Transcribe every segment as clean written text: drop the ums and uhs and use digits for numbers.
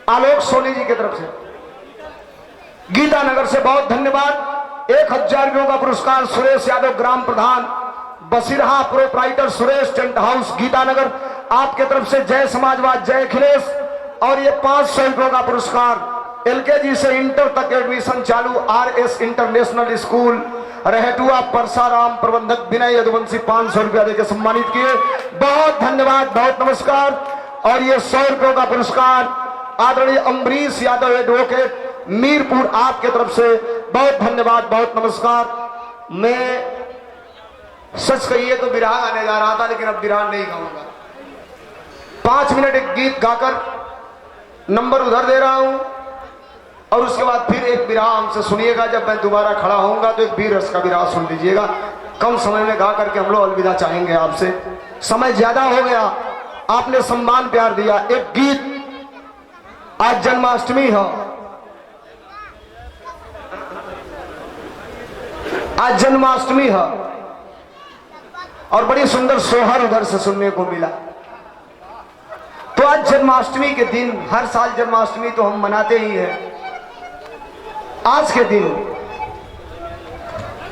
आलोक सोनी जी की तरफ से, गीता नगर से बहुत धन्यवाद। 1000 रुपयों का पुरस्कार सुरेश यादव, ग्राम प्रधान Basirha, proprietor Suresh, tent house Geeta Nagar, आपके तरफ से जय समाजवाद, जय अखिलेश। और ये 500 रुपयों का पुरस्कार एलकेजी से इंटर तक एडमिशन चालू RS इंटरनेशनल स्कूल रहेटुआ परसाराम, प्रबंधक विनय यदुवंशी 500 रुपया देकर सम्मानित किए। बहुत धन्यवाद, बहुत नमस्कार। और ये 100 रुपयों का पुरस्कार आदरणीय अम्बरीश यादव एडवोकेट मीरपुर, आपके तरफ से बहुत धन्यवाद, बहुत नमस्कार। मैं सच कहिए तो विराह गाने जा रहा था, लेकिन अब विराह नहीं गाऊंगा। 5 मिनट एक गीत गाकर नंबर उधर दे रहा हूं और उसके बाद फिर एक विराह हमसे सुनिएगा। जब मैं दोबारा खड़ा होऊंगा तो एक वीर रस का विराह सुन लीजिएगा। कम समय में गा करके हम लोग अलविदा चाहेंगे आपसे, समय ज्यादा हो गया, आपने सम्मान प्यार दिया। एक गीत, आज जन्माष्टमी है, आज जन्माष्टमी है और बड़ी सुंदर सोहर उधर से सुनने को मिला। तो आज जन्माष्टमी के दिन, हर साल जन्माष्टमी तो हम मनाते ही हैं, आज के दिन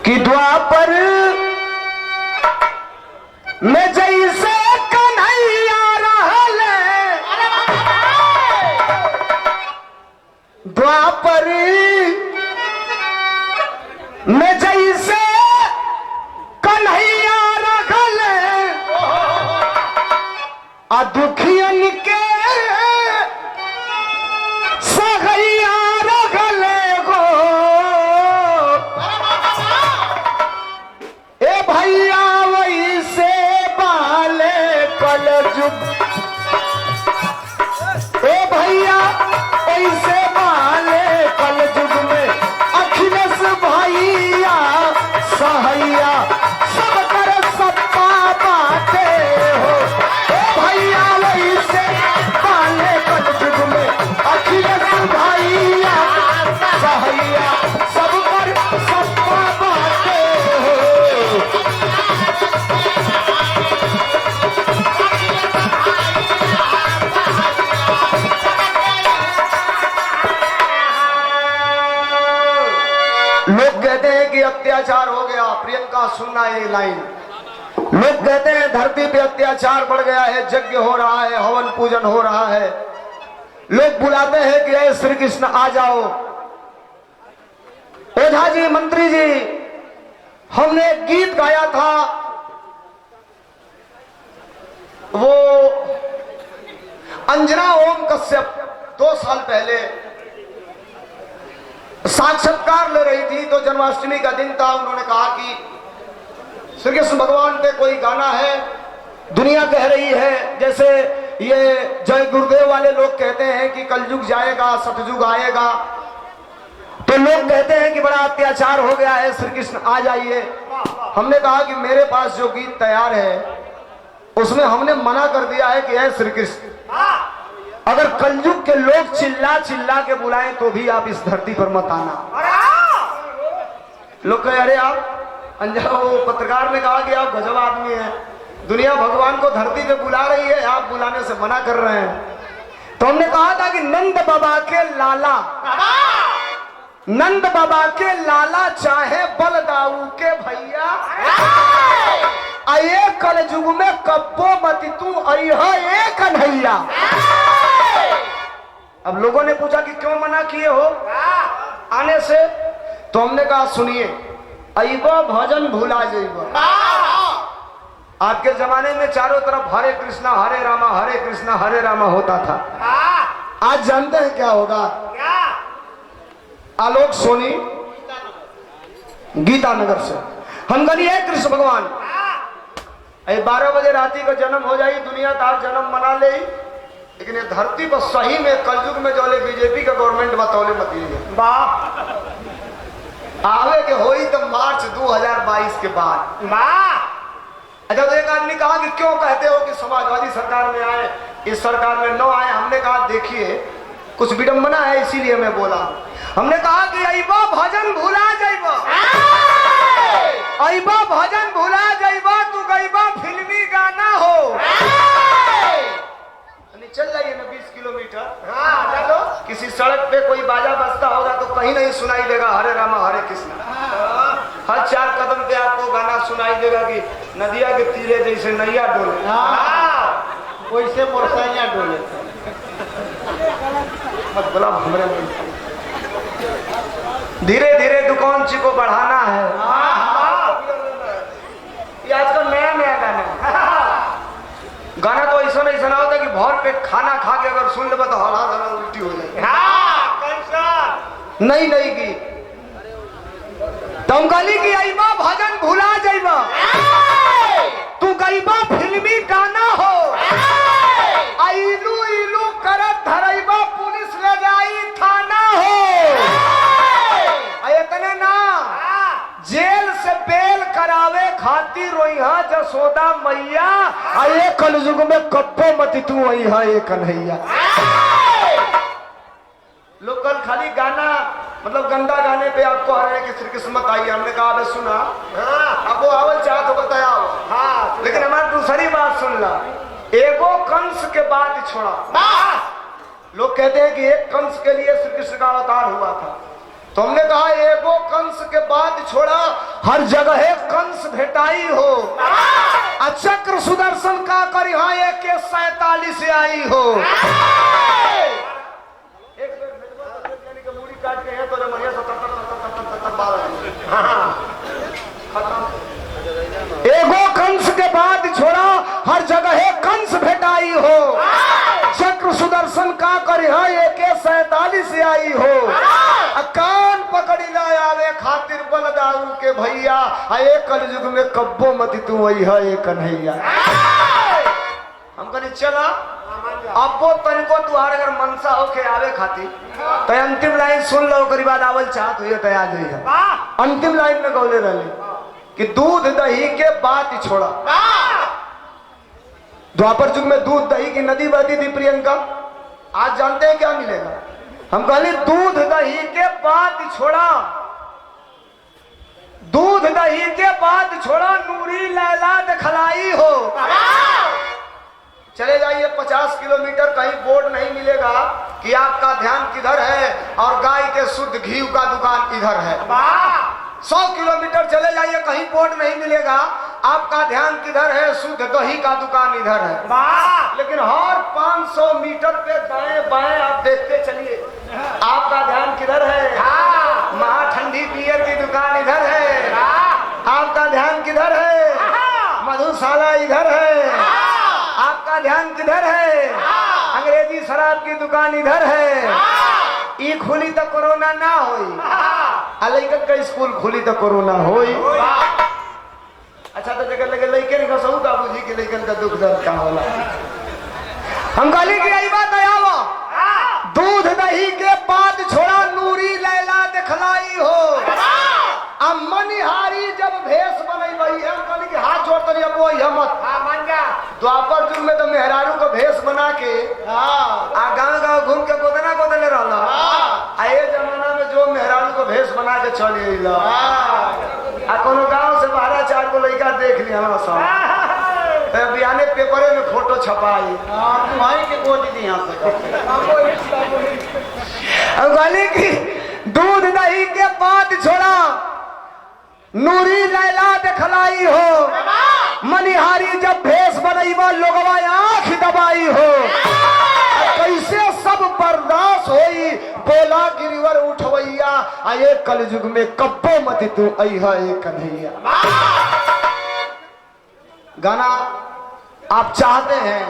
कि द्वापर में जैसे कन्हैया रहले, द्वापर में जैसे कन्हैया रहले, आ दुखियन के सगैया रहले गो। ए भैया वैसे बाले कल जुग, ए भैया वैसे बाले कल जुग में अखिलेश भैया सहैया सब कर सत्ता बाटे हो। भैया वैसे बाले कल जुग में अखिलेश भैया सहैया सब कर सत्ता बाटे हो। लोग कहते हैं कि अत्याचार हो गया, प्रियंका सुनना ये लाइन। लोग कहते हैं धरती पे अत्याचार बढ़ गया है, यज्ञ हो रहा है, हवन पूजन हो रहा है। लोग बुलाते हैं कि ऐ श्री कृष्ण आ जाओ। ओझा जी, मंत्री जी, हमने एक गीत गाया था, वो अंजना ओम कश्यप 2 साल पहले साक्षात्कार ले रही थी, तो जन्माष्टमी का दिन था। उन्होंने कहा कि श्री कृष्ण भगवान पे कोई गाना है, दुनिया कह रही है, जैसे ये जय गुरुदेव वाले लोग कहते हैं कि कलयुग जाएगा, सतयुग आएगा। तो लोग कहते हैं कि बड़ा अत्याचार हो गया है, श्री कृष्ण आ जाइए। हमने कहा कि मेरे पास जो गीत तैयार है उसमें हमने मना कर दिया है कि ऐ श्री कृष्ण, अगर कलयुग के लोग चिल्ला चिल्ला के बुलाएं तो भी आप इस धरती पर मत आना। लोग कहे अरे आप अंजा, वो पत्रकार ने कहा कि आप गजब आदमी हैं, दुनिया भगवान को धरती पे बुला रही है, आप बुलाने से मना कर रहे हैं। तो हमने कहा था कि नंद बाबा के लाला, नंद बाबा के लाला चाहे बलदाऊ के भैया, आये कल युग में कब्बो मति तू अरिहा ए कन्हैया। अब लोगों ने पूछा कि क्यों मना किए हो आने से, तो हमने कहा सुनिए, अइबा भजन भूला जाइबा। आपके जमाने में चारों तरफ हरे कृष्णा हरे रामा होता था। आज जानते हैं क्या होगा? आलोक सोनी गीता नगर से हम गलिए कृष्ण भगवान 12 बजे राती का जन्म हो जाए, दुनिया तार जन्म मना ले, लेकिन ये धरती पर सही में कलयुग में जो बीजेपी का गवर्नमेंट बतौले मत आवे के होई तो मार्च 2022 के बाद। जब एक आदमी कहा कि क्यों कहते हो कि समाजवादी सरकार में आए, इस सरकार में न आए, हमने कहा देखिए कुछ विडंबना है, इसीलिए मैं बोला। हमने कहा कि अइबा भजन भुला जाइबा, अइबा भजन भुला जाइबा, तू गइबा फिल्मी गाना हो। चल जाइए ना 20 किलोमीटर, हाँ चलो। किसी सड़क पे कोई बाजा बजता होगा तो कहीं नहीं सुनाई देगा हरे रामा हरे कृष्ण। हर 4 कदम पे आपको गाना सुनाई देगा कि नदिया के तीरे जैसे नैया डोले, वैसे मोरसैया डोले। मत बोला हमरे धीरे धीरे दुकान ची को बढ़ाना है। ये आजकल नया नया गाना तो ऐसा नहीं सुना होता कि भर पेट खाना खा के अगर सुन लेबा तो हला हला उल्टी हो जाए। नहीं नहीं की तुम गली की आईबा भजन भुला जाइबा, तू गईबा फिल्मी गाना हो, आइलू इलू करत धरईबा पुलिस ले जाई थाना हो। इतने ना जेल से बेल करावे खातिर रोइहा जसोदा मैया, आये कलयुग में कब्बो मत तू आई है ये कन्हैया। लोग कल खाली गाना मतलब गंदा गाने पे आपको आ रहे हैं कि श्री किस्मत आई, हमने कहा अबे सुना, अब वो आवल चाहत हो बताया हो, लेकिन हमारी दूसरी बात सुन ला, एगो कंस के बाद छोड़ा। लोग कहते हैं कि एक कंस के लिए श्री कृष्ण का अवतार हुआ था, तो हमने कहा एगो कंस के बाद छोड़ा, हर जगह कंस भेटाई हो, चक्र सुदर्शन का कर यहाँ एक 47 से आई हो। मूड़ी काट के है तो एगो कंस के बाद छोड़ा, हर जगह कंस भेटाई हो, चक्र सुदर्शन का कर यहाँ एक 47 से आई हो, कान पकड़ी ला आवे खातिर बल दारू के भैया, आए कलयुग में कब्बो मत तू वही है ये कन्हैया। हम कहनी चला अब वो तनिको तुहार अगर मनसा हो के आवे खातिर तो अंतिम लाइन सुन लो, करीब बाद आवल चाहत हुई तो आ जाइए। अंतिम लाइन में गौले रहे कि दूध दही के बात छोड़ा। द्वापर युग में दूध दही की नदी बहती थी प्रियंका, आज जानते हैं क्या मिलेगा? हम कहले दूध दही के बात छोड़ा, दूध दही के बात छोड़ा, नूरी लैला दिखलाई हो। चले जाइए 50 किलोमीटर, कहीं बोर्ड नहीं मिलेगा कि आपका ध्यान किधर है और गाय के शुद्ध घी का दुकान इधर है। 100 किलोमीटर चले जाइए, कहीं बोर्ड नहीं मिलेगा आपका ध्यान किधर है, शुद्ध दही का दुकान इधर है। लेकिन हर 500 मीटर पे दाएं बाएं आप देखते चलिए, आपका ध्यान किधर है? महा ठंडी बियर की दुकान इधर है, आपका ध्यान किधर है? मधुशाला इधर है, आपका ध्यान किधर है? अंग्रेजी शराब की दुकान इधर है। ई खुली तो कोरोना ना होई, अलैकन का स्कूल खुली तो कोरोना होई। अच्छा तो जगह लगे लइकन का सहू बाबूजी के लइकन का दुख दर्द का होला। हम कहली कि आई बात आयावा, दूध दही के बाद छोड़ा, नूरी लैला दिखलाई हो। अब मनिहारी जब भेष बनई वही है, हम कहली कि हाथ जोड़ तनी अब वही मत। मान जा द्वापर युग में तो मेहरारू को भेष बना के गाँव गाँव घूम के गोदना गोदने रहला। आए जमाना में जो मेहरारू को भेष बना के चल गईला, कोनो गाँव से 12-4 को लड़का देख लिया हमारा सब, तो बिहाने पेपरे में फोटो छपाई तुम्हारी के गोदी दी यहाँ से। की दूध दही के बाद छोड़ा, नूरी लैला दिखलाई हो, मनिहारी जब भेष बनईबा लोगवा आंख दबाई हो। कैसे सब बर्दाश्त होई, बोला गिरिवर उठवैया, आये कलयुग में कब्बो मत तू अइहा ए कन्हैया। गाना आप चाहते हैं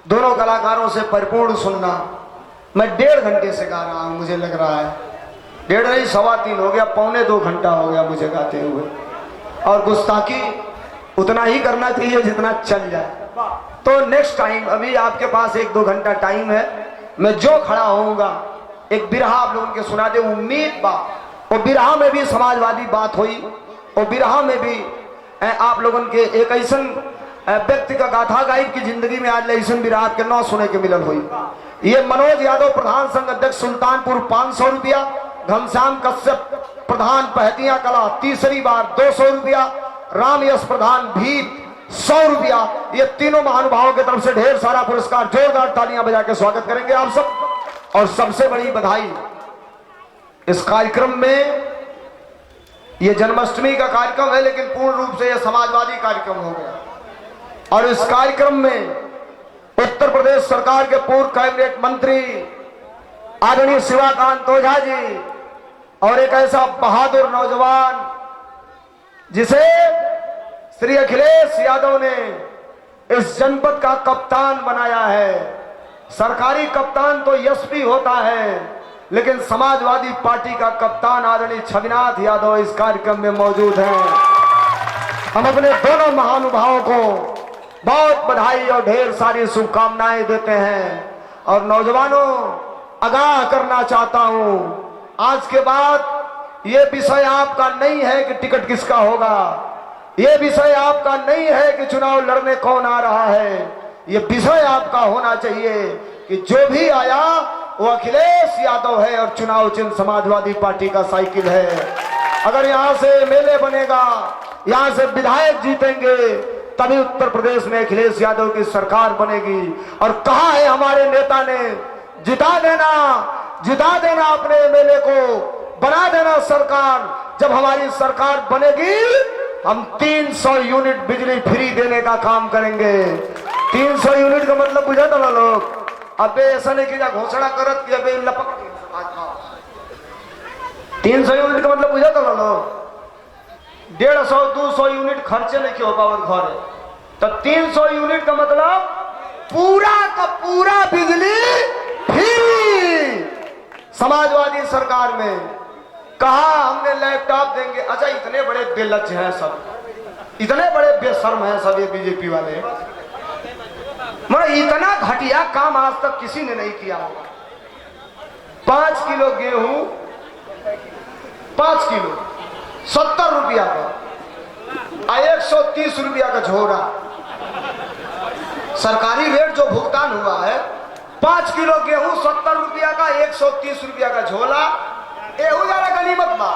दोनों कलाकारों से परिपूर्ण सुनना, मैं 1.5 घंटे से गा रहा हूं, मुझे लग रहा है 1.5 नहीं 3.25 हो गया, 1.25 घंटा हो गया मुझे गाते हुए, और गुस्ताखी उतना ही करना चाहिए जितना चल जाए। तो नेक्स्ट टाइम, अभी आपके पास 1-2 घंटा टाइम है, मैं जो खड़ा होऊंगा एक बिरहा आप लोगों के सुना दे। उम्मीद बा वो बिरहा में भी समाजवादी बात हुई, और बिरहा में भी आप लोगों के एक ऐसा व्यक्ति का गाथा गायब की जिंदगी में आज ऐसा बिरहा के 9 सुने के मिलन हुई। ये मनोज यादव प्रधान संघ अध्यक्ष सुल्तानपुर 500 रुपया, घनश्याम कश्यप प्रधान पहतिया कला तीसरी बार 200 रुपया, राम यश प्रधान भीत 100 रुपया। ये तीनों महानुभावों की तरफ से ढेर सारा पुरस्कार, जोरदार तालियां बजा के स्वागत करेंगे आप सब। और सबसे बड़ी बधाई, इस कार्यक्रम में, यह जन्माष्टमी का कार्यक्रम है लेकिन पूर्ण रूप से यह समाजवादी कार्यक्रम हो गया। और इस कार्यक्रम में उत्तर प्रदेश सरकार के पूर्व कैबिनेट मंत्री आदरणीय शिवाकांत ओझा जी और एक ऐसा बहादुर नौजवान जिसे श्री अखिलेश यादव ने इस जनपद का कप्तान बनाया है। सरकारी कप्तान तो एसपी होता है, लेकिन समाजवादी पार्टी का कप्तान आदरणीय छविनाथ यादव इस कार्यक्रम में मौजूद हैं। हम अपने दोनों महानुभावों को बहुत बधाई और ढेर सारी शुभकामनाएं देते हैं। और नौजवानों, आगाह करना चाहता हूं, आज के बाद ये विषय आपका नहीं है कि टिकट किसका होगा, ये विषय आपका नहीं है कि चुनाव लड़ने कौन आ रहा है। ये विषय आपका होना चाहिए कि जो भी आया वो अखिलेश यादव है और चुनाव चिन्ह समाजवादी पार्टी का साइकिल है। अगर यहां से एमएलए बनेगा, यहां से विधायक जीतेंगे, तभी उत्तर प्रदेश में अखिलेश यादव की सरकार बनेगी। और कहा है हमारे नेता ने, जिता देना अपने एमएलए को, बना देना सरकार। जब हमारी सरकार बनेगी हम 300 यूनिट बिजली फ्री देने का काम करेंगे। 300 यूनिट का मतलब बुझा था ना लोग। अबे ऐसा नहीं किया घोषणा करत कि अबे लपक 300 यूनिट का मतलब बुझा था ना लोग। 150-200 यूनिट खर्चे नहीं किया हो पावर घर, तो 300 यूनिट का मतलब पूरा का पूरा बिजली फ्री। समाजवादी सरकार में कहा हमने लैपटॉप देंगे। अच्छा, इतने बड़े बेलज्ज हैं सब, इतने बड़े बेशर्म हैं सब ये बीजेपी वाले। मतलब इतना घटिया काम आज तक किसी ने नहीं किया होगा। 5 किलो गेहूं 5 किलो 70 रुपया का, 130 रुपया का झोरा। सरकारी रेट जो भुगतान हुआ है, 5 किलो गेहूं 70 रुपया का, 130 रुपया का झोला। एहू ज्यादा गनीमत बा।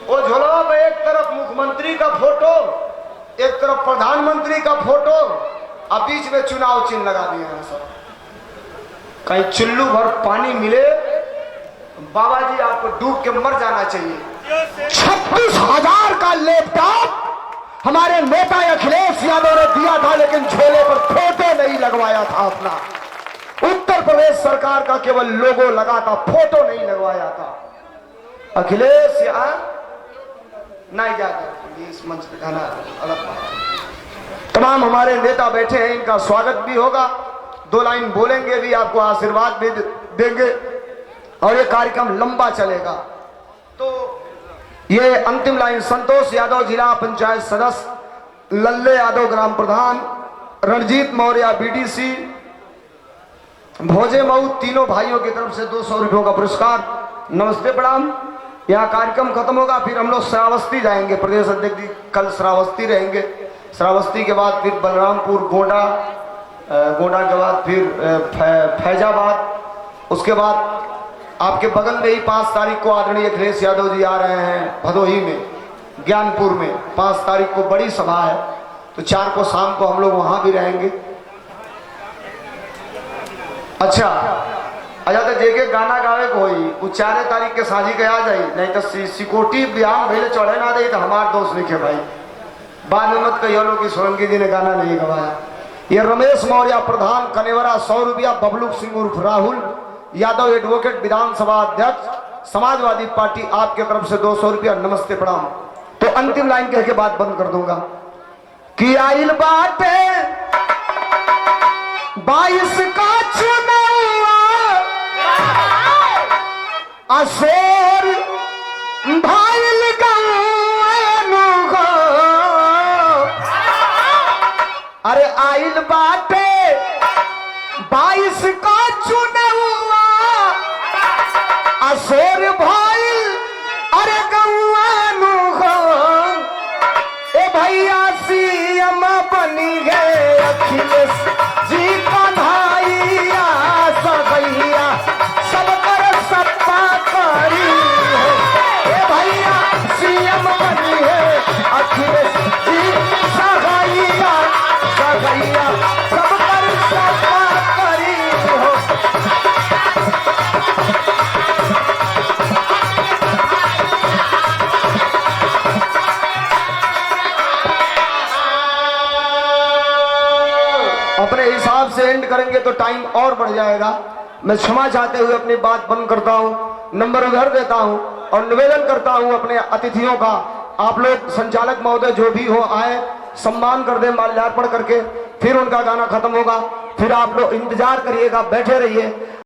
वो झोला पे एक तरफ मुख्यमंत्री का फोटो, एक तरफ प्रधानमंत्री का फोटो, और बीच में चुनाव चिन्ह लगा दिए हैं सब। कहीं चुल्लू भर पानी मिले, बाबा जी आपको डूब के मर जाना चाहिए। 26,000 का लैपटॉप हमारे नेता अखिलेश यादव ने दिया था, लेकिन झोले पर फोटो नहीं लगवाया था अपना। उत्तर प्रदेश सरकार का केवल लोगो लगा था, फोटो नहीं लगवाया था। अखिलेश नहीं जाकर इस मंच पे गाना अलग बात। तमाम हमारे नेता बैठे हैं, इनका स्वागत भी होगा, 2 लाइन बोलेंगे भी, आपको आशीर्वाद भी देंगे और ये कार्यक्रम लंबा चलेगा। तो ये अंतिम लाइन, संतोष यादव जिला पंचायत सदस्य, लल्ले यादव ग्राम प्रधान, रणजीत मौर्य बीडीसी, भोजे मऊ, तीनों भाइयों की तरफ से 200 रुपयों का पुरस्कार। नमस्ते प्रणाम। यहाँ कार्यक्रम खत्म होगा, फिर हम लोग श्रावस्ती जाएंगे। प्रदेश अध्यक्ष जी कल श्रावस्ती रहेंगे। श्रावस्ती के बाद फिर बलरामपुर, गोंडा, गोंडा के बाद फिर फैजाबाद। उसके बाद आपके बगल में ही 5 तारीख को आदरणीय अखिलेश यादव जी आ रहे हैं भदोही में, ज्ञानपुर में 5 तारीख को बड़ी सभा है, तो 4 को शाम को हम लोग वहां भी रहेंगे। अच्छा, अजा तो जेके गाना गावे को होई, वो 4 तारीख के साझी के आ जाई, नहीं तो सिकोटी ब्याह भैले चढ़े ना दे तो हमार दोस्त लिखे भाई। बाद में मत कहियो लो कि सोलंकी जी ने गाना नहीं गवाया। ये रमेश मौर्य प्रधान कनेवरा 100 रुपया, बबलू सिंह उर्फ राहुल यादव एडवोकेट विधानसभा अध्यक्ष समाजवादी पार्टी, आपके तरफ से 200 रुपया। नमस्ते प्रणाम। तो अंतिम लाइन कह के बात बंद कर दूंगा कि आइल बाटे 22 का चुनाव, असोर भाइल गानु गो, अरे आइल बाटे 22 का चुनावा, असोर भाइल अरे गौआनु गो। ए भैया सीएम बनी गए अखिलेश जी का भाइया, सगैया सब कर सत्ता करी है। ए भैया सीएम बनी है अखिलेश जी, सगैया सगैया सब कर सत्ता करी हो। अपने हिसाब से एंड करेंगे तो टाइम और बढ़ जाएगा। मैं क्षमा चाहते हुए अपनी बात बंद करता हूं, नंबर उधर देता हूं और निवेदन करता हूं अपने अतिथियों का, आप लोग संचालक महोदय जो भी हो आए, सम्मान कर दे माल्यार्पण करके, फिर उनका गाना खत्म होगा, फिर आप लोग इंतजार करिएगा, बैठे रहिए।